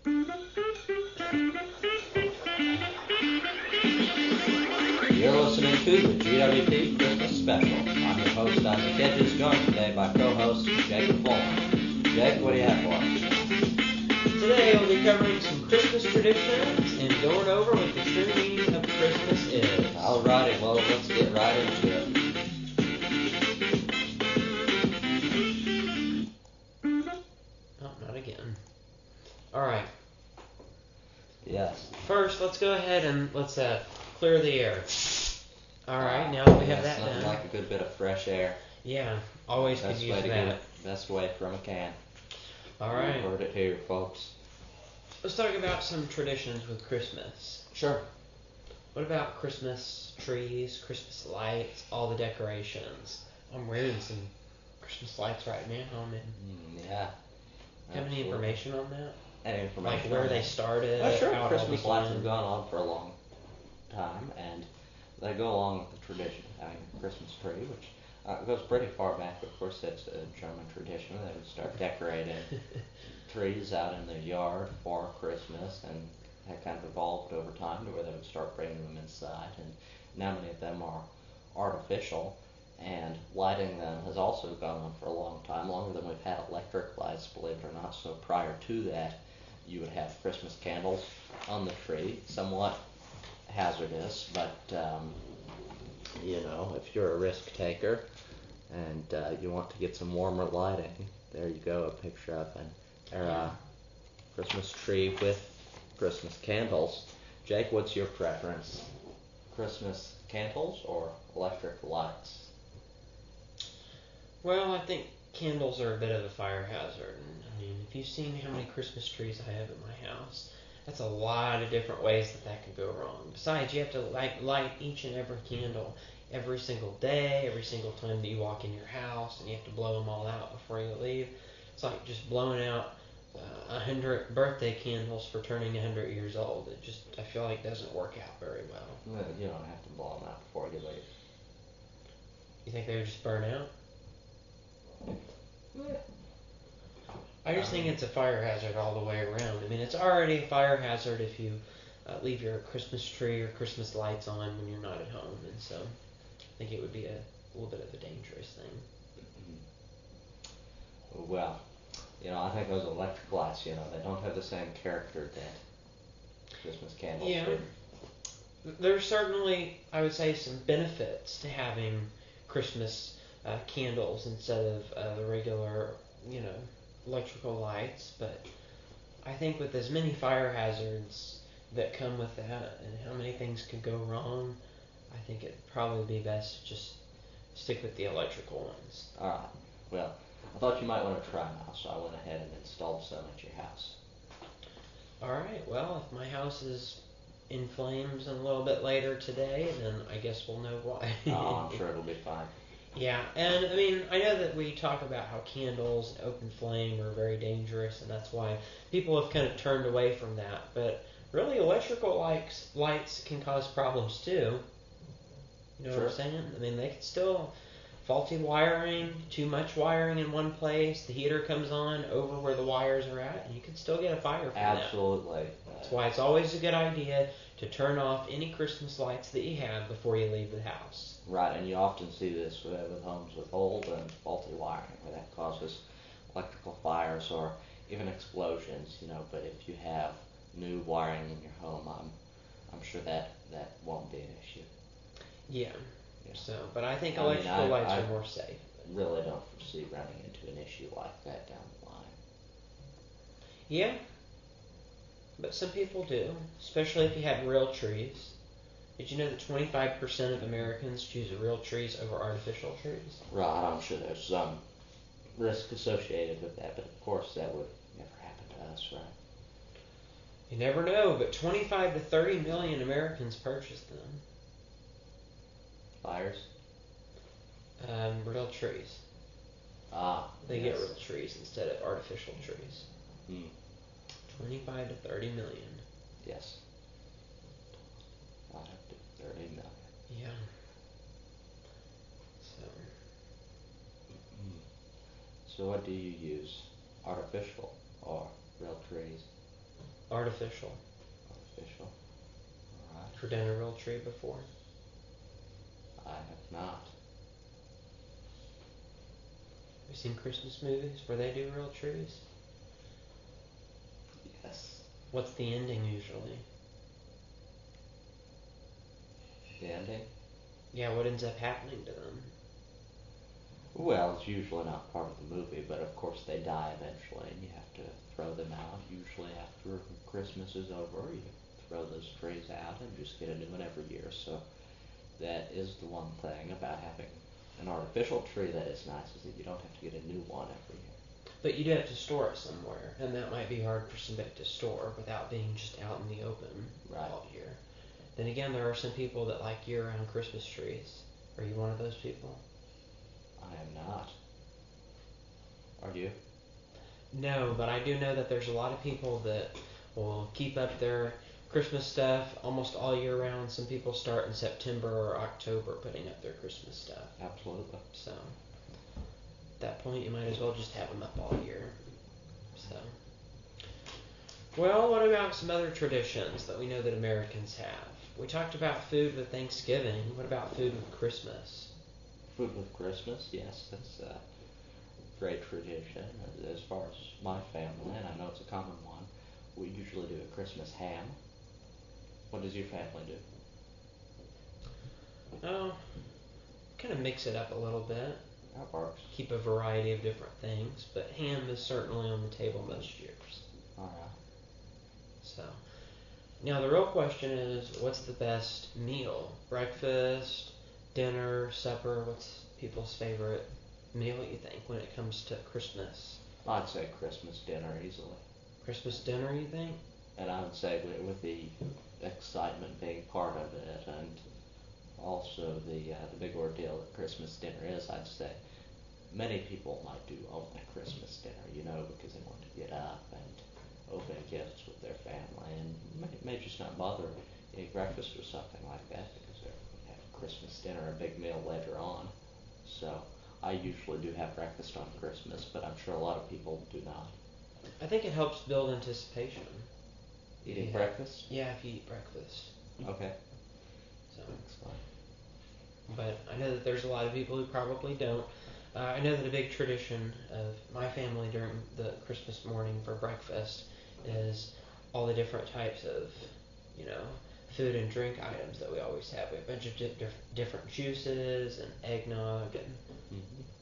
You're listening to the GWP Christmas Special. I'm your host, Isaac Hedges, joined today by co-host Jake Fullman. Jake, what do you have for us? Today we'll be covering some Christmas traditions and going over what the true meaning of Christmas is. Alrighty, well, let's get right into it. Oh, not again. Alright. Yes. First, let's go ahead and let's clear the air. Alright, now that we have that Nothing done. like a good bit of fresh air. Yeah, always could use that. Best way from a can. Alright. You heard it here, folks. Let's talk about some traditions with Christmas. Sure. What about Christmas trees, Christmas lights, all the decorations? I'm wearing some Christmas lights right now. Yeah. Have any information on that? Any information? Like where they started? Sure. How Christmas lights have gone on for a long time, and they go along with the tradition of having a Christmas tree, which goes pretty far back. Of course, it's a German tradition. They would start decorating trees out in their yard for Christmas, and that kind of evolved over time to where they would start bringing them inside, and now many of them are artificial, and lighting them has also gone on for a long time, longer than we've had electric lights, believe it or not. So prior to that, you would have Christmas candles on the tree, somewhat hazardous, but you know, if you're a risk taker and you want to get some warmer lighting, there you go, a picture of an Christmas tree with Christmas candles. Jake, what's your preference? Christmas candles or electric lights? Well, I think candles are a bit of a fire hazard. And, I mean, if you've seen how many Christmas trees I have at my house, that's a lot of different ways that could go wrong. Besides, you have to light each and every candle every single day, every single time that you walk in your house, and you have to blow them all out before you leave. It's like just blowing out 100 birthday candles for turning 100 years old. It just, I feel like, doesn't work out very well. Well, you don't have to blow them out before you leave. You think they would just burn out? Yeah. I just think it's a fire hazard all the way around. I mean, it's already a fire hazard if you leave your Christmas tree or Christmas lights on when you're not at home, and so I think it would be a little bit of a dangerous thing. Well, you know, I think those electric lights, you know, they don't have the same character that Christmas candles do. There's certainly, I would say, some benefits to having Christmas candles instead of the regular, you know, electrical lights, but I think with as many fire hazards that come with that and how many things could go wrong, I think it'd probably be best to just stick with the electrical ones. Alright, well, I thought you might want to try now, so I went ahead and installed some at your house. Alright, well, if my house is in flames a little bit later today, then I guess we'll know why. Oh, I'm sure it'll be fine. Yeah, and I mean, I know that we talk about how candles and open flame are very dangerous, and that's why people have kind of turned away from that. But really, electrical lights can cause problems too. You know what I'm saying? I mean, they can still faulty wiring, too much wiring in one place, the heater comes on over where the wires are at, and you can still get a fire from that. Absolutely. That's why it's always a good idea to turn off any Christmas lights that you have before you leave the house. Right, and you often see this with homes with old and faulty wiring, where that causes electrical fires or even explosions, you know, but if you have new wiring in your home, I'm sure that won't be an issue. Yeah. So, but I think electrical lights are more safe. I really don't foresee running into an issue like that down the line. Yeah, but some people do, especially if you have real trees. Did you know that 25% of Americans choose real trees over artificial trees? Right, I'm sure there's some risk associated with that, but of course that would never happen to us, right? You never know, but 25 to 30 million Americans purchase them. Fires? Real trees. They get real trees instead of artificial trees. 25 to 30 million. Yes. 5 to 30 million. Yeah. So. So what do you use? Artificial or real trees? Artificial. Artificial. Alright. Ever done a real tree before? I have not. Have you seen Christmas movies where they do real trees? Yes. What's the ending usually? The ending? Yeah, what ends up happening to them? Well, it's usually not part of the movie, but of course they die eventually, and you have to throw them out. Usually after Christmas is over, you throw those trees out and just get a new one every year. So that is the one thing about having an artificial tree that is nice, is that you don't have to get a new one every year. But you do have to store it somewhere, and that might be hard for somebody to store without being just out in the open all year. Then again, there are some people that like year-round Christmas trees. Are you one of those people? I am not. Are you? No, but I do know that there's a lot of people that will keep up their Christmas stuff almost all year round. Some people start in September or October putting up their Christmas stuff. Absolutely. So, at that point, you might as well just have them up all year. So, well, what about some other traditions that we know that Americans have? We talked about food with Thanksgiving. What about food with Christmas? Food with Christmas? Yes, that's a great tradition. As far as my family, and I know it's a common one, we usually do a Christmas ham. What does your family do? Oh, kind of mix it up a little bit. That works. Keep a variety of different things, but ham is certainly on the table most years. Alright. So, now the real question is, what's the best meal? Breakfast, dinner, supper? What's people's favorite meal, you think, when it comes to Christmas? I'd say Christmas dinner easily. Christmas dinner, you think? And I would say with the excitement being part of it, and also the big ordeal that Christmas dinner is, I'd say many people might do only Christmas dinner, because they want to get up and open gifts with their family, and may just not bother eating breakfast or something like that, because they're going to have Christmas dinner, a big meal later on. So I usually do have breakfast on Christmas, but I'm sure a lot of people do not. I think it helps build anticipation. Eating breakfast? Yeah, if you eat breakfast. Okay. So, that's fine. But I know that there's a lot of people who probably don't. I know that a big tradition of my family during the Christmas morning for breakfast is all the different types of, food and drink items that we always have. We have a bunch of different juices and eggnog and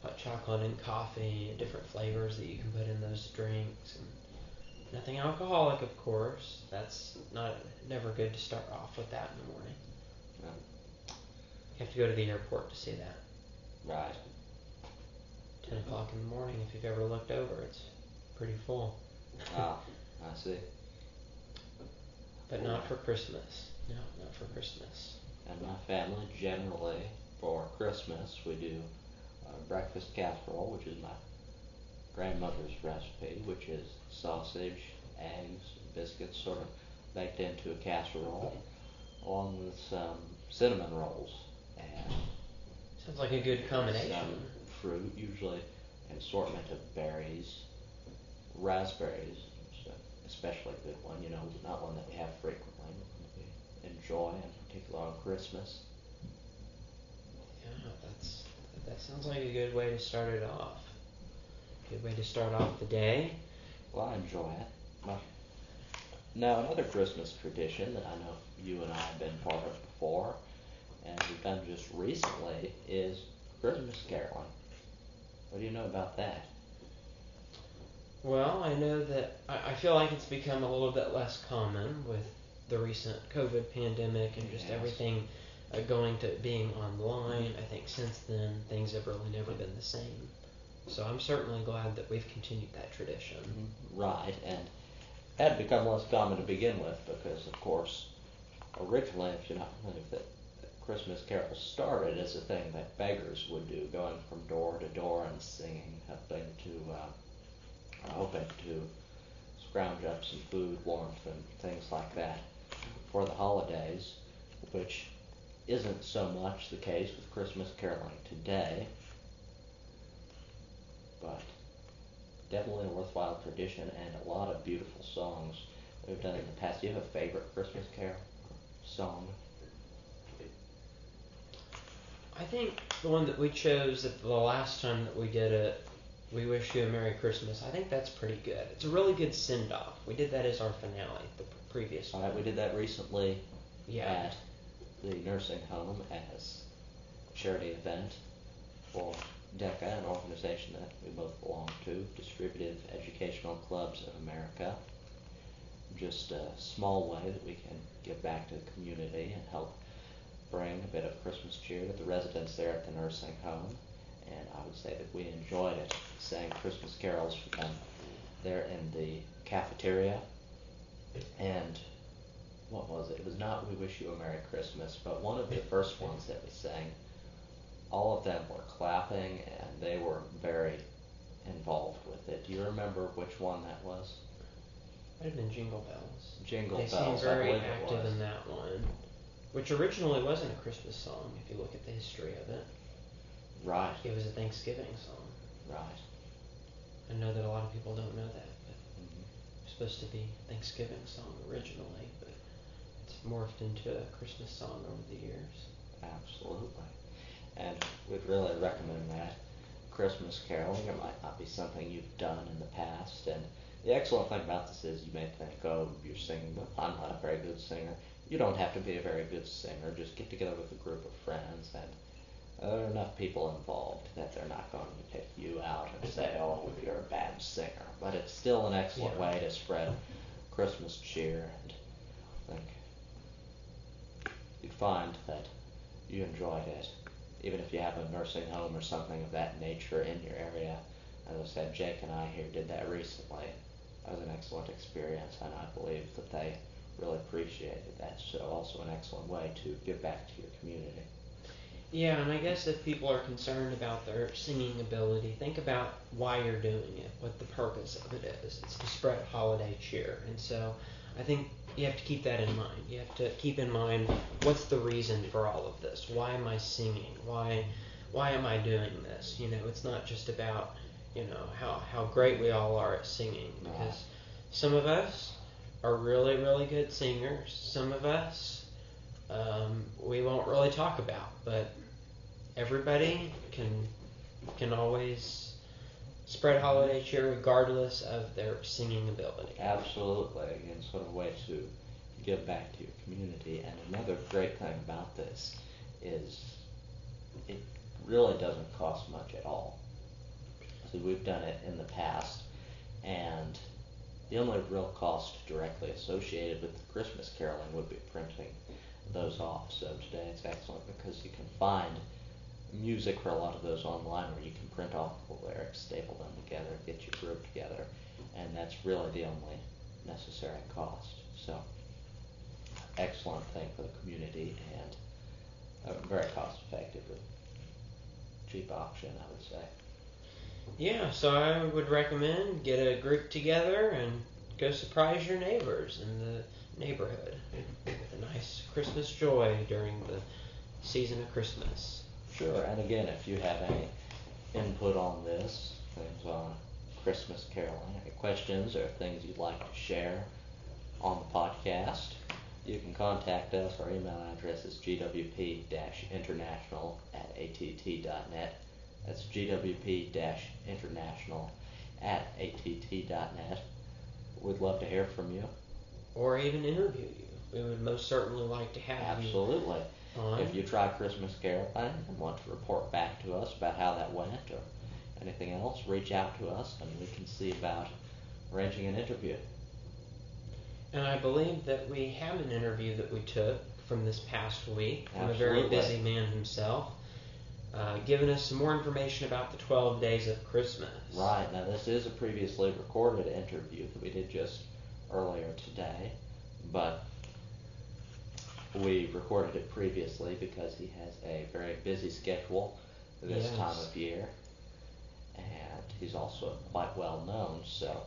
hot chocolate and coffee and different flavors that you can put in those drinks. And nothing alcoholic, of course. That's never good to start off with that in the morning. No. You have to go to the airport to see that. Right. 10 o'clock in the morning, if you've ever looked over, it's pretty full. Ah, I see. But not for Christmas. No, not for Christmas. And my family, generally, for Christmas, we do breakfast casserole, which is my grandmother's recipe, which is sausage, eggs, biscuits sort of baked into a casserole, along with some cinnamon rolls and Sounds like a good combination. some fruit, usually an assortment of berries, raspberries, especially a good one, not one that we have frequently, but we enjoy, in particular on Christmas. Yeah, that sounds like a good way to start it off. Good way to start off the day. Well, I enjoy it. Now, another Christmas tradition that I know you and I have been part of before, and we've done just recently, is Christmas caroling. What do you know about that? Well, I know that I feel like it's become a little bit less common with the recent COVID pandemic and just everything going to being online. I think since then, things have really never been the same. So I'm certainly glad that we've continued that tradition. Right, and it had become less common to begin with because, of course, originally, if you're not familiar with it, Christmas carols started as a thing that beggars would do, going from door to door and singing, hoping to scrounge up some food, warmth, and things like that for the holidays, which isn't so much the case with Christmas caroling today, but definitely a worthwhile tradition and a lot of beautiful songs we've done in the past. Do you have a favorite Christmas Carol song? I think the one that we chose at the last time that we did it, We Wish You a Merry Christmas, I think that's pretty good. It's a really good send-off. We did that as our finale, the previous one. Alright, we did that recently Yeah. at the nursing home as a charity event for DECA, an organization that we both belong to, Distributive Educational Clubs of America. Just a small way that we can give back to the community and help bring a bit of Christmas cheer to the residents there at the nursing home. And I would say that we enjoyed it, sang Christmas carols for them there in the cafeteria. And what was it? It was not We Wish You a Merry Christmas, but one of the first ones that we sang, all of them were clapping and they were very involved with it. Do you remember which one that was? Might have been Jingle Bells. Jingle They Bells, seem very I believe it active was. in that one, which originally wasn't a Christmas song, if you look at the history of it. Right, It was a Thanksgiving song. right. I know that a lot of people don't know that, but Mhm. it's supposed to be a Thanksgiving song originally, but it's morphed into a Christmas song over the years. Absolutely. And we'd really recommend that. Christmas caroling, it might not be something you've done in the past. And the excellent thing about this is you may think, oh, you're singing, but I'm not a very good singer. You don't have to be a very good singer. Just get together with a group of friends, and there are enough people involved that they're not going to pick you out and say, oh, you're a bad singer. But it's still an excellent way to spread Christmas cheer, and I think you'd find that you enjoyed it. Even if you have a nursing home or something of that nature in your area. As I said, Jake and I here did that recently. That was an excellent experience, and I believe that they really appreciated that. So also an excellent way to give back to your community. Yeah, and I guess if people are concerned about their singing ability, think about why you're doing it, what the purpose of it is. It's to spread holiday cheer. And so I think you have to keep that in mind. You have to keep in mind, what's the reason for all of this? Why am I singing? Why am I doing this? You know, it's not just about, you know, how great we all are at singing, because some of us are really, really good singers. Some of us we won't really talk about, but everybody can always spread holiday cheer regardless of their singing ability. Absolutely, again, sort of a way to give back to your community. And another great thing about this is it really doesn't cost much at all. So we've done it in the past, and the only real cost directly associated with the Christmas caroling would be printing those off. So today it's excellent because you can find music for a lot of those online where you can print off the lyrics, staple them together, get your group together, and that's really the only necessary cost. So excellent thing for the community and very cost effective, cheap option, I would say. Yeah, so I would recommend get a group together and go surprise your neighbors in the neighborhood with a nice Christmas joy during the season of Christmas. Sure, and again, if you have any input on this, things on Christmas caroling, any questions or things you'd like to share on the podcast, you can contact us. Our email address is gwp-international@att.net. That's gwp-international@att.net. We'd love to hear from you. Or even interview you. We would most certainly like to have Absolutely. you on. If you try Christmas caroling and want to report back to us about how that went or anything else, reach out to us and we can see about arranging an interview. And I believe that we have an interview that we took from this past week from Absolutely. a very busy man himself, giving us some more information about the 12 days of Christmas. Right, now this is a previously recorded interview that we did just earlier today, but we recorded it previously because he has a very busy schedule this time of year, and he's also quite well known, so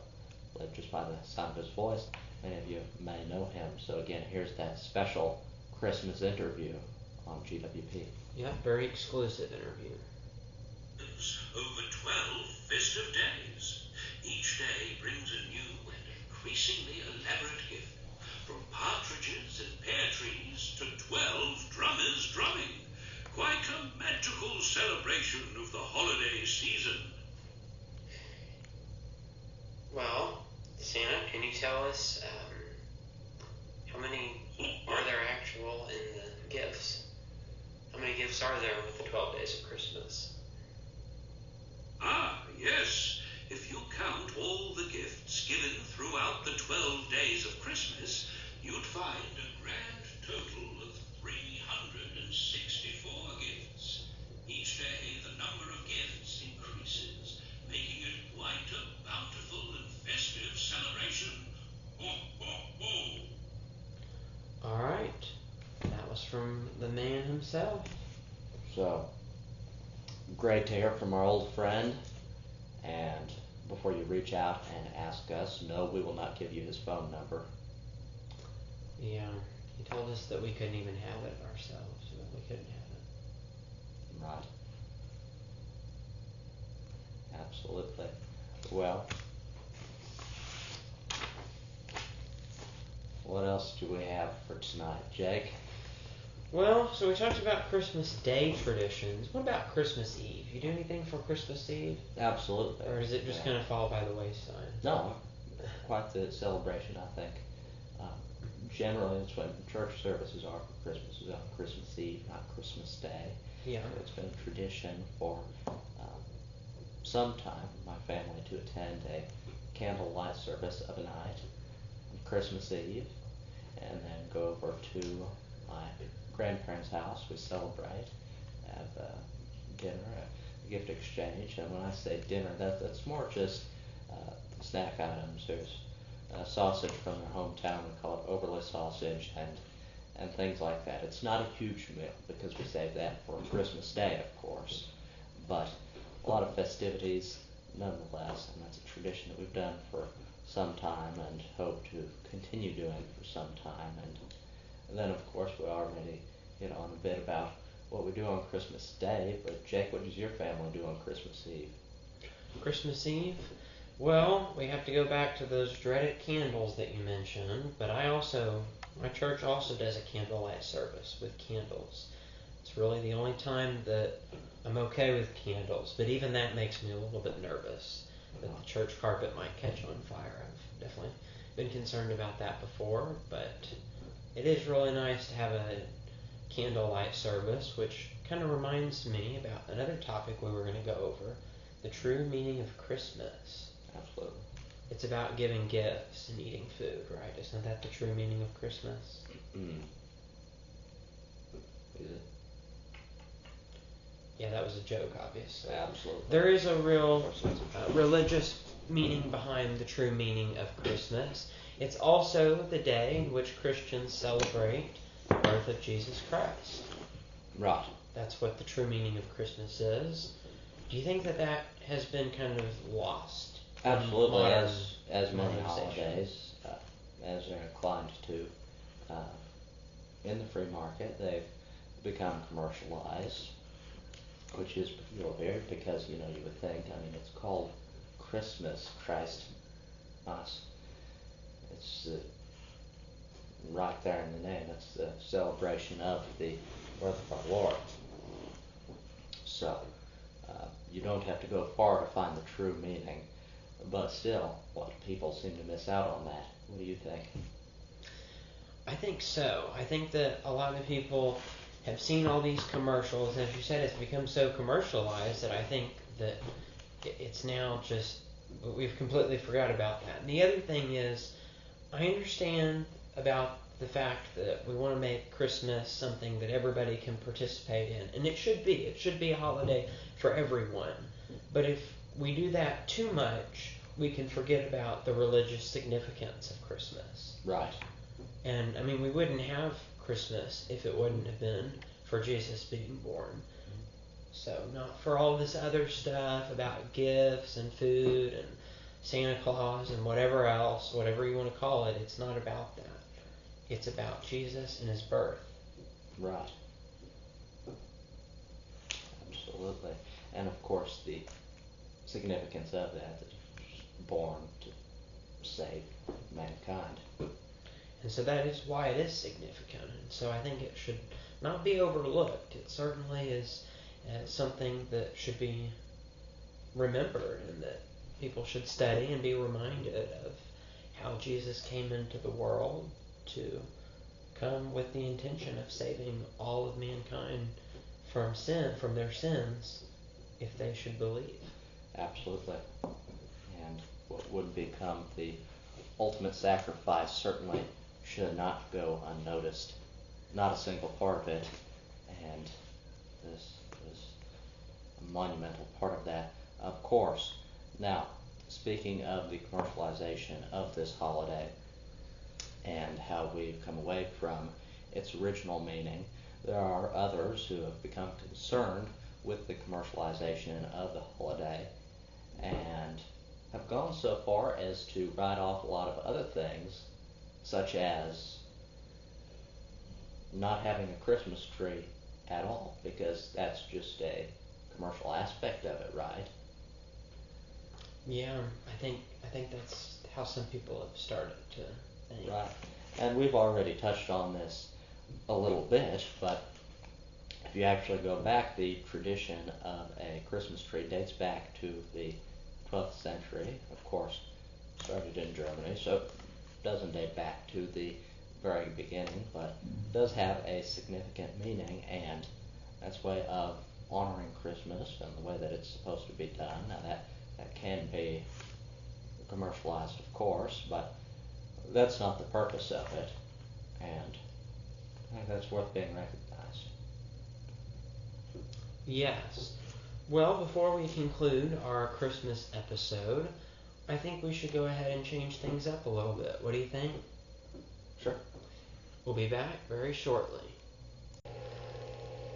just by the sound of his voice, many of you may know him. So again, here's that special Christmas interview on GWP. Yeah, very exclusive interview. Over 12 festive days. Each day brings a new and increasingly elaborate gift. magical celebration of the holiday season. Well, Santa, can you tell us how many are there actual in the gifts? How many gifts are there with the 12 days of Christmas? Ah, yes. If you count all the gifts given throughout the 12 days of Christmas, you'd find a grand total of 364 gifts. Each day, the number of gifts increases, making it quite a bountiful and festive celebration. Ho, ho, ho! All right. That was from the man himself. So, great to hear from our old friend. And before you reach out and ask us, no, we will not give you his phone number. Yeah, he told us that we couldn't even have it ourselves. We couldn't have it. Right. Absolutely. Well, what else do we have for tonight, Jake? Well, so we talked about Christmas Day traditions. What about Christmas Eve? You do anything for Christmas Eve? Absolutely. Or does it just kind of fall by the wayside? No, quite the celebration, I think. Generally, it's when church services are for Christmas. It's on Christmas Eve, not Christmas Day. Yeah. So it's been a tradition for some time, my family, to attend a candlelight service of a night on Christmas Eve, and then go over to my grandparents' house. We celebrate, have dinner, a gift exchange, and when I say dinner, that's more just snack items. There's sausage from their hometown. We call it overlay sausage, and things like that. It's not a huge meal because we save that for Christmas Day, of course, but a lot of festivities nonetheless, and that's a tradition that we've done for some time and hope to continue doing for some time. And then, of course, we already hit on a bit about what we do on Christmas Day, but Jake, what does your family do on Christmas Eve? Christmas Eve? Well, we have to go back to those dreaded candles that you mentioned, but my church also does a candlelight service with candles. It's really the only time that I'm okay with candles, but even that makes me a little bit nervous that the church carpet might catch on fire. I've definitely been concerned about that before, but it is really nice to have a candlelight service, which kind of reminds me about another topic we were going to go over, the true meaning of Christmas. Absolutely. It's about giving gifts and eating food, right? Isn't that the true meaning of Christmas? Is it? Yeah, that was a joke, obviously. Absolutely. There is a real religious meaning behind the true meaning of Christmas. It's also the day in which Christians celebrate the birth of Jesus Christ. Right. That's what the true meaning of Christmas is. Do you think that has been kind of lost? Absolutely, as many holidays, as they're inclined to, in the free market, they've become commercialized, which is peculiar because, you would think, it's called Christmas, Christ Mas. It's right there in the name. It's the celebration of the birth of our Lord. So, you don't have to go far to find the true meaning. But still, a lot of people seem to miss out on that. What do you think? I think so. I think that a lot of people have seen all these commercials, and as you said, it's become so commercialized that I think that it's now just, we've completely forgot about that. And the other thing is, I understand about the fact that we want to make Christmas something that everybody can participate in, and it should be a holiday for everyone. But if we do that too much, we can forget about the religious significance of Christmas. Right. And we wouldn't have Christmas if it wouldn't have been for Jesus being born. So not for all this other stuff about gifts and food and Santa Claus and whatever else, whatever you want to call it. It's not about that. It's about Jesus and his birth. Right. Absolutely. And of course the significance of that he was born to save mankind. And so that is why it is significant. And so I think it should not be overlooked. It certainly is as something that should be remembered and that people should study and be reminded of how Jesus came into the world to come with the intention of saving all of mankind from sin, from their sins, if they should believe. Absolutely. And what would become the ultimate sacrifice certainly should not go unnoticed. Not a single part of it. And this is a monumental part of that, of course. Now, speaking of the commercialization of this holiday and how we've come away from its original meaning, there are others who have become concerned with the commercialization of the holiday and have gone so far as to write off a lot of other things, such as not having a Christmas tree at all, because that's just a commercial aspect of it, right? Yeah, I think that's how some people have started to think. Right. And we've already touched on this a little bit, but if you actually go back, the tradition of a Christmas tree dates back to the 12th century, of course, started in Germany, so it doesn't date back to the very beginning, but does have a significant meaning, and that's a way of honoring Christmas and the way that it's supposed to be done. Now that can be commercialized, of course, but that's not the purpose of it, and I think that's worth being recognized. Yes. Well, before we conclude our Christmas episode, I think we should go ahead and change things up a little bit. What do you think? Sure. We'll be back very shortly.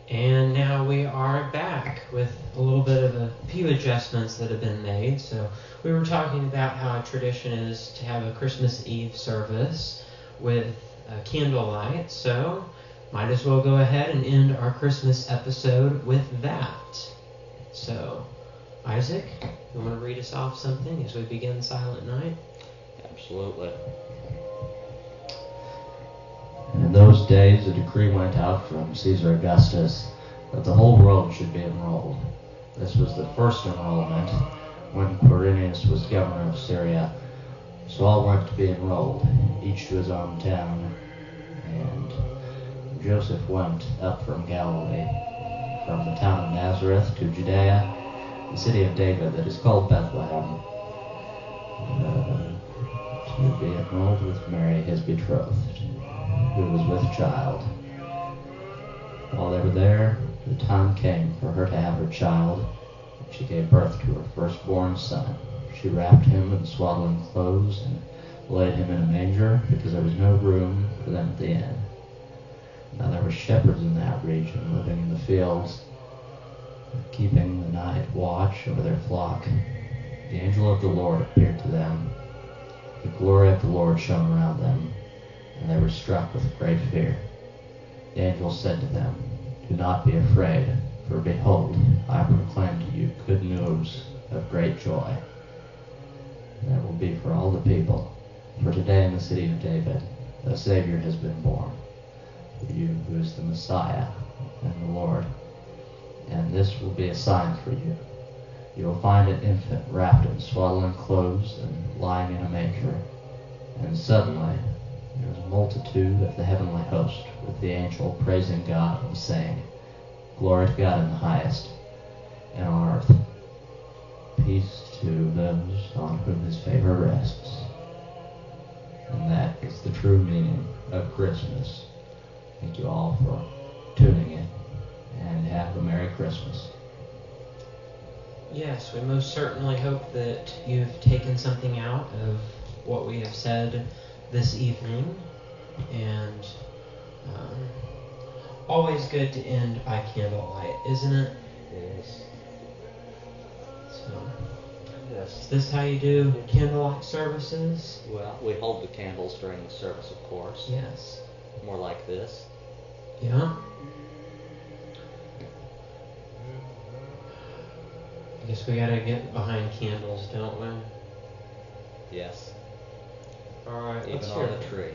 And now we are back with a little bit of a few adjustments that have been made. So we were talking about how a tradition is to have a Christmas Eve service with candlelight. So might as well go ahead and end our Christmas episode with that. So, Isaac, you want to read us off something as we begin Silent Night? Absolutely. In those days a decree went out from Caesar Augustus that the whole world should be enrolled. This was the first enrollment when Quirinius was governor of Syria. So all went to be enrolled, each to his own town. And Joseph went up from Galilee, from the town of Nazareth to Judea, the city of David that is called Bethlehem, to be enrolled with Mary, his betrothed, who was with child. While they were there, the time came for her to have her child, and she gave birth to her firstborn son. She wrapped him in swaddling clothes and laid him in a manger, because there was no room for them at the inn. Now there were shepherds in that region, living in the fields, keeping the night watch over their flock. The angel of the Lord appeared to them. The glory of the Lord shone around them, and they were struck with great fear. The angel said to them, "Do not be afraid, for behold, I proclaim to you good news of great joy. That will be for all the people. For today in the city of David, a Savior has been born for you, who is the Messiah and the Lord. And this will be a sign for you. You will find an infant wrapped in swaddling clothes and lying in a manger." And suddenly there was a multitude of the heavenly host with the angel praising God and saying, "Glory to God in the highest, and on earth peace to those on whom his favor rests." And that is the true meaning of Christmas. Thank you all for tuning in, and have a Merry Christmas. Yes, we most certainly hope that you've taken something out of what we have said this evening. And always good to end by candlelight, isn't it? Yes. So, Yes. is this how you do candlelight services? Well, we hold the candles during the service, of course. Yes. More like this. Yeah. I guess we gotta get behind candles, don't we? Yes. Alright, Even let's on hear the it. tree.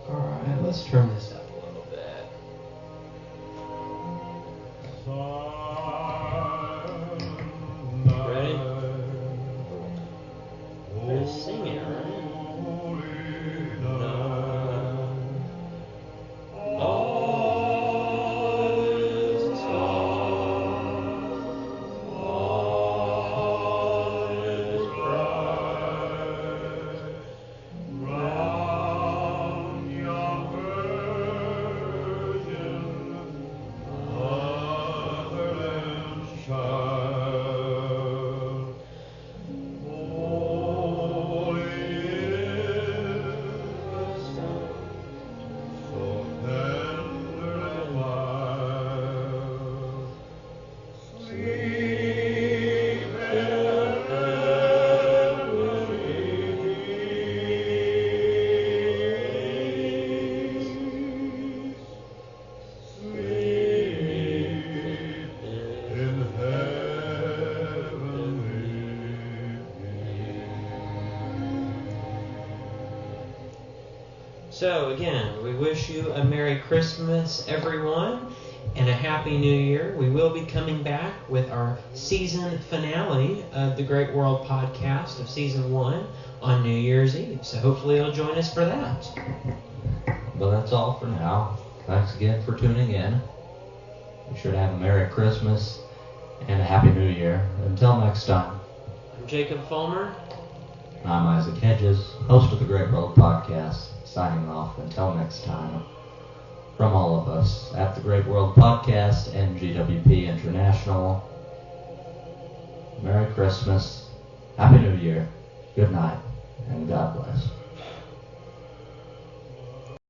Alright, let's turn this up a little. So again, we wish you a Merry Christmas, everyone, and a Happy New Year. We will be coming back with our season finale of the Great World Podcast of Season 1 on New Year's Eve. So hopefully you'll join us for that. But that's all for now. Thanks again for tuning in. Be sure to have a Merry Christmas and a Happy New Year. Until next time. I'm Jacob Fulmer. I'm Isaac Hedges, host of the Great World Podcast, signing off until next time. From all of us at the Great World Podcast and GWP International, Merry Christmas, Happy New Year, good night, and God bless.